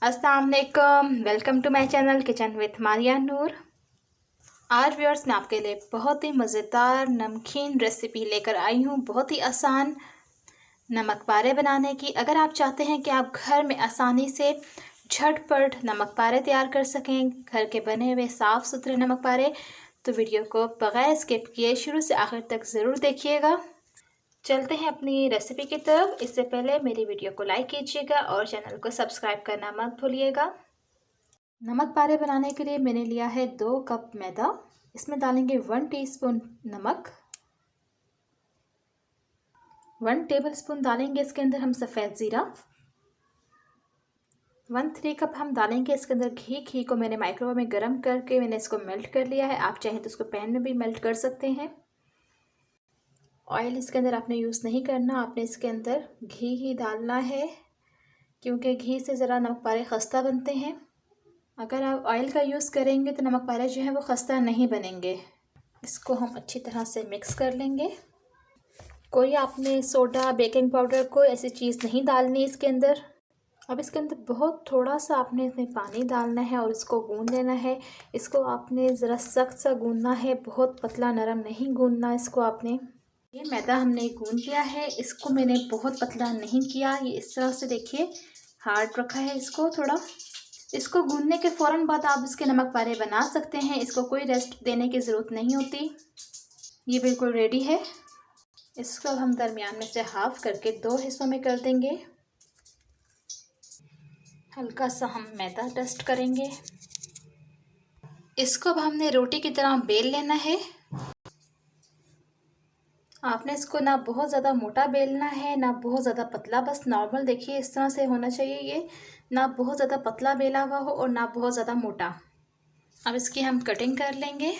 अस्सलाम वालेकुम, welcome to my channel kitchen with Maria Noor. आज व्यूअर्स मैं आपके लिए बहुत ही मज़ेदार नमकीन रेसिपी लेकर आई हूँ, बहुत ही आसान नमक पारे बनाने की। अगर आप चाहते हैं कि आप घर में आसानी से झटपट नमक पारे तैयार कर सकें, घर के बने हुए साफ़ सुथरे नमक पारे, तो वीडियो को बगैर स्किप किए शुरू से आखिर तक ज़रूर देखिएगा। चलते हैं अपनी रेसिपी की तरफ। इससे पहले मेरी वीडियो को लाइक कीजिएगा और चैनल को सब्सक्राइब करना मत भूलिएगा। नमक पारे बनाने के लिए मैंने लिया है 2 कप मैदा। इसमें डालेंगे 1 टीस्पून नमक, 1 टेबलस्पून डालेंगे इसके अंदर हम सफ़ेद ज़ीरा, 1/3 कप हम डालेंगे इसके अंदर घी। घी को मैंने माइक्रोवेव में गर्म करके मैंने इसको मेल्ट कर लिया है। आप चाहें तो इसको पैन में भी मेल्ट कर सकते हैं। ऑयल इसके अंदर आपने यूज़ नहीं करना, आपने इसके अंदर घी ही डालना है, क्योंकि घी से ज़रा नमक पारे खस्ता बनते हैं। अगर आप ऑयल का यूज़ करेंगे तो नमक पारे जो है वो खस्ता नहीं बनेंगे। इसको हम अच्छी तरह से मिक्स कर लेंगे। कोई आपने सोडा, बेकिंग पाउडर, कोई ऐसी चीज़ नहीं डालनी इसके अंदर। अब इसके अंदर बहुत थोड़ा सा आपने इसमें पानी डालना है और इसको गूंद लेना है। इसको आपने ज़रा सख्त सा गूंदना है, बहुत पतला नरम नहीं गूंदना इसको आपने। ये मैदा हमने गूंद लिया है, इसको मैंने बहुत पतला नहीं किया। ये इस तरह से देखिए हार्ड रखा है इसको थोड़ा। इसको गूंदने के फ़ौरन बाद आप इसके नमक पारे बना सकते हैं, इसको कोई रेस्ट देने की ज़रूरत नहीं होती। ये बिल्कुल रेडी है। इसको हम दरमियान में से हाफ़ करके 2 हिस्सों में कर देंगे। हल्का सा हम मैदा डस्ट करेंगे। इसको अब हमने रोटी की तरह बेल लेना है। आपने इसको ना बहुत ज़्यादा मोटा बेलना है, ना बहुत ज़्यादा पतला, बस नॉर्मल देखिए इस तरह से होना चाहिए ये। ना बहुत ज़्यादा पतला बेला हुआ हो और ना बहुत ज़्यादा मोटा। अब इसकी हम कटिंग कर लेंगे।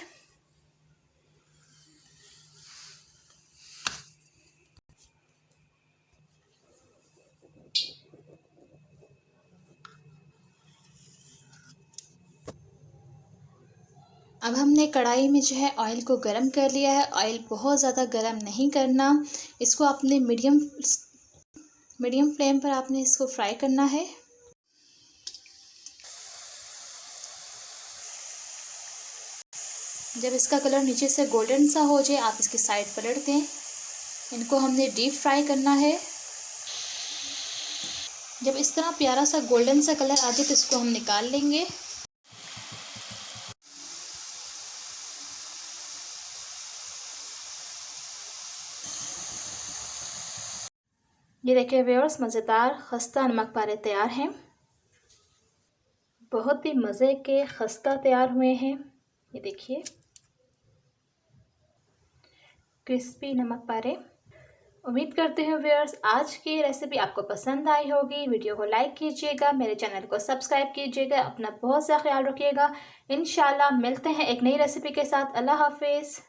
अब हमने कढ़ाई में जो है ऑयल को गरम कर लिया है। ऑयल बहुत ज़्यादा गरम नहीं करना, इसको आपने मीडियम फ्लेम पर आपने इसको फ्राई करना है। जब इसका कलर नीचे से गोल्डन सा हो जाए आप इसकी साइड पलट दें। इनको हमने डीप फ्राई करना है। जब इस तरह प्यारा सा गोल्डन सा कलर आ जाए तो इसको हम निकाल लेंगे। ये देखिए व्यूअर्स, मज़ेदार खस्ता नमक पारे तैयार हैं। बहुत ही मज़े के खस्ता तैयार हुए हैं। ये देखिए क्रिस्पी नमक पारे। उम्मीद करते हैं व्यूअर्स आज की रेसिपी आपको पसंद आई होगी। वीडियो को लाइक कीजिएगा, मेरे चैनल को सब्सक्राइब कीजिएगा। अपना बहुत सा ख्याल रखिएगा। इंशाल्लाह मिलते हैं एक नई रेसिपी के साथ। अल्लाह हाफिज़।